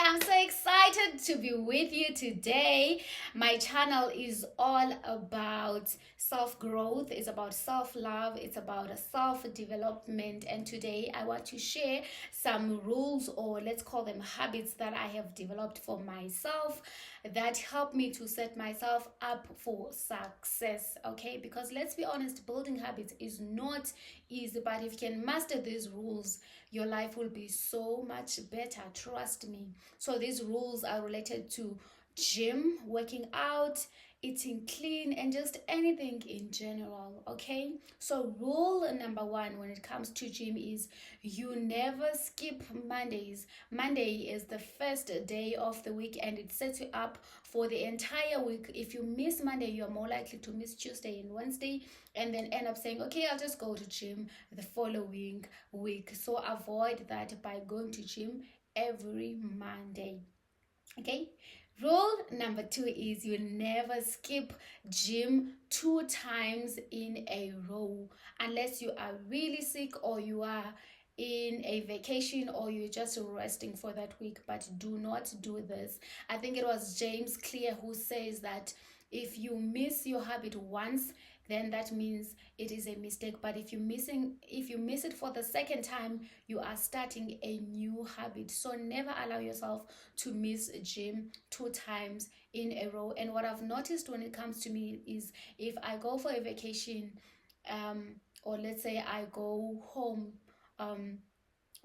I'm so excited to be with you today. My channel is all about self-growth, it's about self-love, it's about self-development, and today I want to share some rules, or let's call them habits, that I have developed for myself that help me to set myself up for success. Okay, because let's be honest, building habits is not easy, but if you can master these rules, your life will be so much better, trust me. So these rules are related to gym, working out, eating clean, and just anything in general. Okay, so rule number one when it comes to gym is you never skip Mondays. Monday is the first day of the week and it sets you up for the entire week. If you miss Monday, you're more likely to miss Tuesday and Wednesday, and then end up saying, okay, I'll just go to gym the following week. So avoid that by going to gym every Monday. Okay, rule number two is you never skip gym 2 times in a row unless you are really sick, or you are in a vacation, or you're just resting for that week. But do not do this. I think it was James Clear who says that if you miss your habit once, then that means it is a mistake. But if you miss it for the second time, you are starting a new habit. So never allow yourself to miss gym 2 times in a row. And what I've noticed when it comes to me is, if I go for a vacation, or let's say I go home,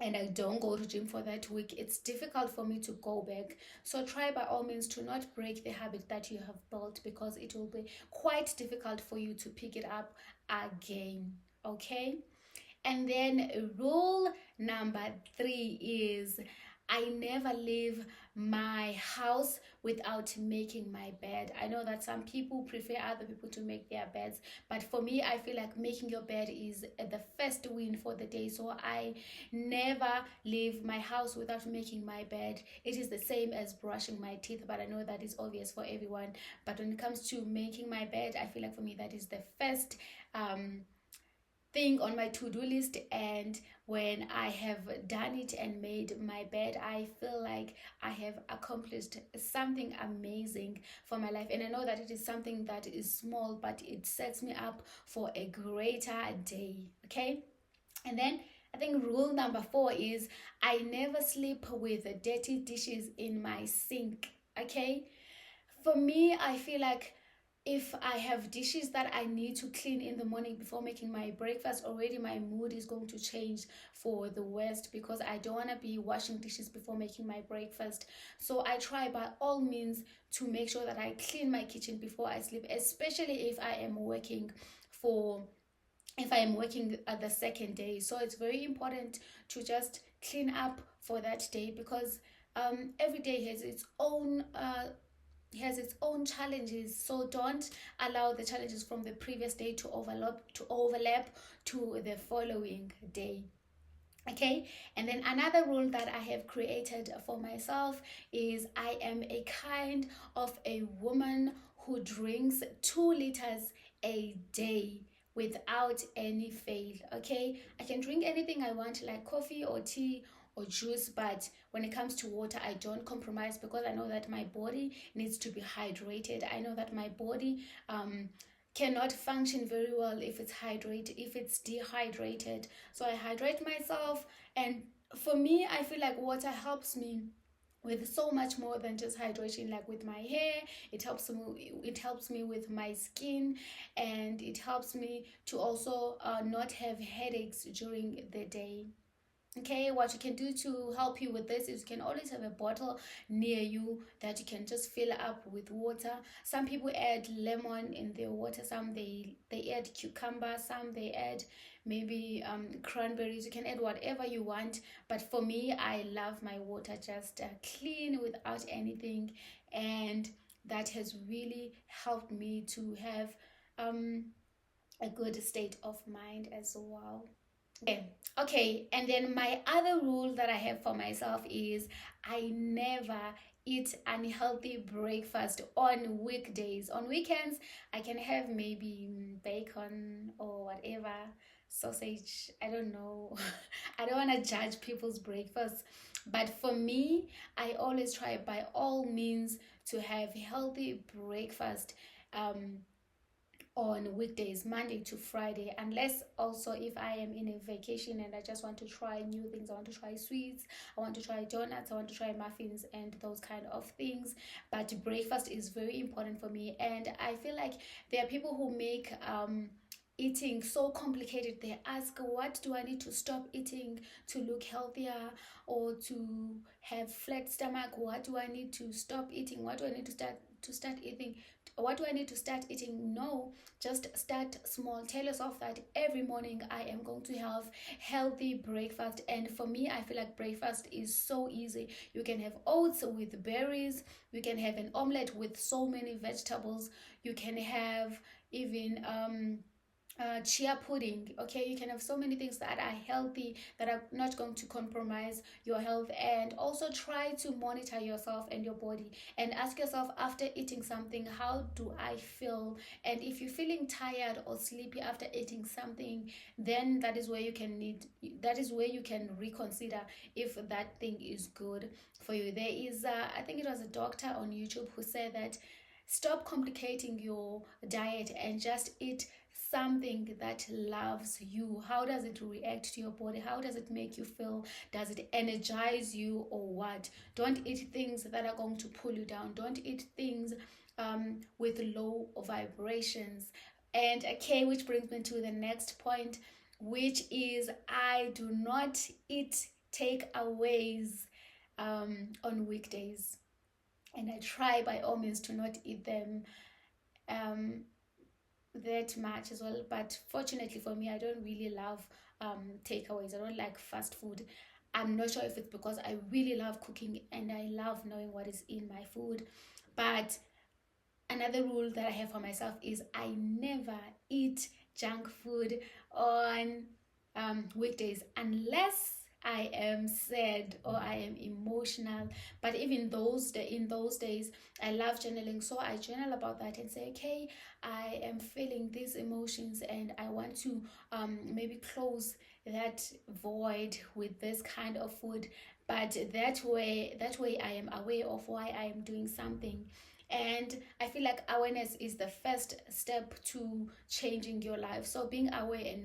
and I don't go to gym for that week, it's difficult for me to go back. So try by all means to not break the habit that you have built, because it will be quite difficult for you to pick it up again. Okay, and then rule number three is I never leave my house without making my bed. I know that some people prefer other people to make their beds, but for me, I feel like making your bed is the first win for the day. So I never leave my house without making my bed. It is the same as brushing my teeth, but I know that is obvious for everyone. But when it comes to making my bed, I feel like for me that is the first thing on my to-do list. And when I have done it and made my bed, I feel like I have accomplished something amazing for my life. And I know that it is something that is small, but it sets me up for a greater day. Okay, and then I think rule number four is I never sleep with dirty dishes in my sink. Okay, for me, I feel like if I have dishes that I need to clean in the morning before making my breakfast, already my mood is going to change for the worst, because I don't want to be washing dishes before making my breakfast. So I try by all means to make sure that I clean my kitchen before I sleep, especially if I am working the second day. So it's very important to just clean up for that day, because every day has its own challenges. So don't allow the challenges from the previous day to overlap to the following day. Okay, and then another rule that I have created for myself is I am a kind of a woman who drinks 2 liters a day without any fail. Okay, I can drink anything I want, like coffee or tea or juice, but when it comes to water, I don't compromise, because I know that my body needs to be hydrated. I know that my body cannot function very well if it's dehydrated. So I hydrate myself, and for me, I feel like water helps me with so much more than just hydration. Like with my hair, it helps me with my skin, and it helps me to also not have headaches during the day. Okay, what you can do to help you with this is you can always have a bottle near you that you can just fill up with water. Some people add lemon in their water, some they add cucumber, some they add maybe cranberries. You can add whatever you want, but for me, I love my water just clean without anything, and that has really helped me to have a good state of mind as well. Okay, and then my other rule that I have for myself is I never eat unhealthy breakfast on weekdays. On weekends, I can have maybe bacon or whatever, sausage. I don't know. I don't want to judge people's breakfast, but for me, I always try by all means to have healthy breakfast. Um, on weekdays, Monday to Friday, unless also if I am in a vacation and I just want to try new things. I want to try sweets, I want to try donuts, I want to try muffins, and those kind of things. But breakfast is very important for me, and I feel like there are people who make eating so complicated. They ask, what do I need to stop eating to look healthier, or to have flat stomach? What do I need to stop eating? What do I need to start eating? What do I need to start eating? No, just start small. Tell yourself that every morning I am going to have healthy breakfast. And for me, I feel like breakfast is so easy. You can have oats with berries, you can have an omelette with so many vegetables, you can have even chia pudding. Okay, you can have so many things that are healthy, that are not going to compromise your health. And also try to monitor yourself and your body, and ask yourself, after eating something, how do I feel? And if you're feeling tired or sleepy after eating something, then that is where you can reconsider if that thing is good for you. There is I think it was a doctor on YouTube who said that stop complicating your diet and just eat something that loves you. How does it react to your body? How does it make you feel? Does it energize you or what? Don't eat things that are going to pull you down. Don't eat things with low vibrations. And okay, which brings me to the next point, which is I do not eat takeaways on weekdays, and I try by all means to not eat them um, that much as well. But fortunately for me, I don't really love takeaways. I don't like fast food. I'm not sure if it's because I really love cooking and I love knowing what is in my food. But another rule that I have for myself is I never eat junk food on weekdays unless I am sad or I am emotional. But even in those days, I love journaling, so I journal about that and say, okay, I am feeling these emotions and I want to maybe close that void with this kind of food. But that way I am aware of why I am doing something. And I feel like awareness is the first step to changing your life. So being aware and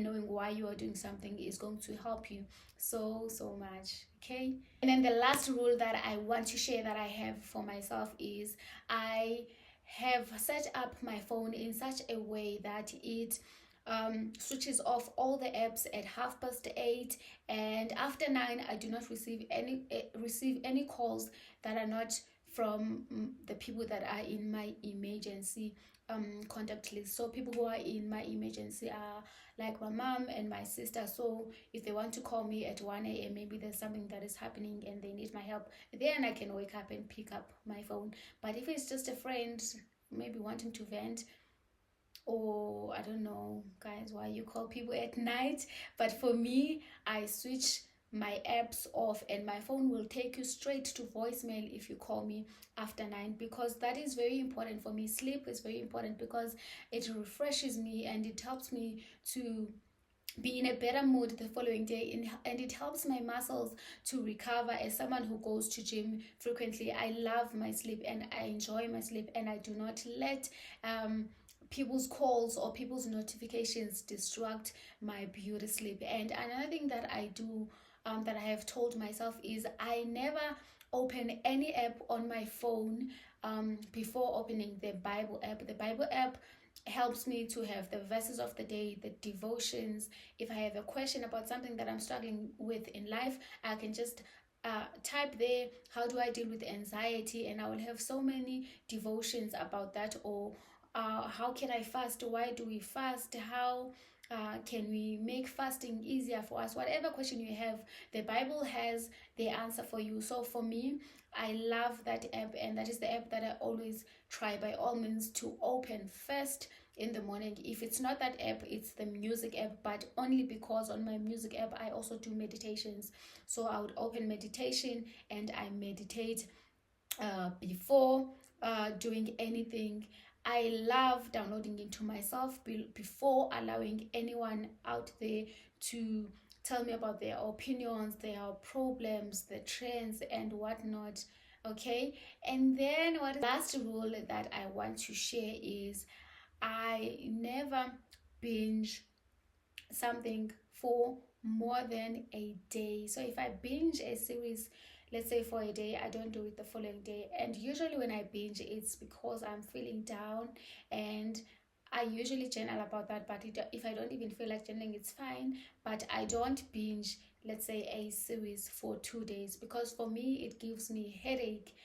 knowing why you are doing something is going to help you so much. Okay, and then the last rule that I want to share that I have for myself is I have set up my phone in such a way that it switches off all the apps at 8:30, and after 9 I do not receive any calls that are not from the people that are in my emergency contact list. So people who are in my emergency are like my mom and my sister. So if they want to call me at 1 a.m., maybe there's something that is happening and they need my help, then I can wake up and pick up my phone. But if it's just a friend maybe wanting to vent, or I don't know, guys, why you call people at night, but for me, I switch my apps off and my phone will take you straight to voicemail if you call me after 9, because that is very important for me. Sleep is very important because it refreshes me and it helps me to be in a better mood the following day, and it helps my muscles to recover. As someone who goes to gym frequently, I love my sleep and I enjoy my sleep, and I do not let people's calls or people's notifications distract my beauty sleep. And another thing that I do, that I have told myself, is I never open any app on my phone before opening the Bible app. The Bible app helps me to have the verses of the day, the devotions. If I have a question about something that I'm struggling with in life, I can just type there, how do I deal with anxiety, and I will have so many devotions about that. Or how can I fast? Why do we fast? How can we make fasting easier for us? Whatever question you have, the Bible has the answer for you. So for me, I love that app, and that is the app that I always try by all means to open first in the morning. If it's not that app, it's the music app, but only because on my music app I also do meditations. So I would open meditation and I meditate before doing anything. I love downloading into myself before allowing anyone out there to tell me about their opinions, their problems, the trends, and whatnot. Okay, and then what last rule that I want to share is I never binge something for more than a day. So if I binge a series, let's say for a day, I don't do it the following day. And usually when I binge, it's because I'm feeling down, and I usually journal about that. But if I don't even feel like journaling, it's fine. But I don't binge, let's say, a series for 2 days, because for me it gives me headache.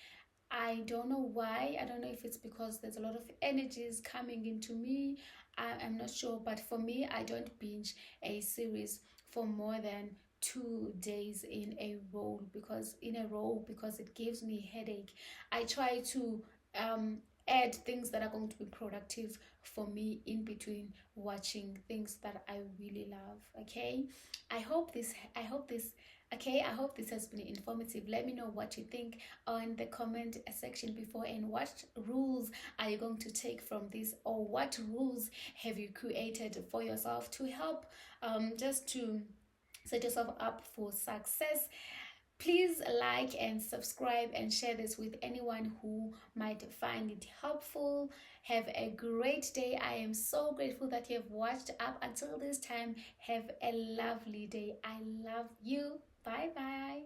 I don't know why. I don't know if it's because there's a lot of energies coming into me. I'm not sure. But for me, I don't binge a series for more than 2 days in a row because it gives me headache. I try to um add things that are going to be productive for me in between watching things that I really love. Okay. I hope this okay, I hope this has been informative. Let me know what you think on the comment section before, and what rules are you going to take from this, or what rules have you created for yourself to help just to set yourself up for success. Please like and subscribe and share this with anyone who might find it helpful. Have a great day. I am so grateful that you have watched up until this time. Have a lovely day. I love you. Bye bye.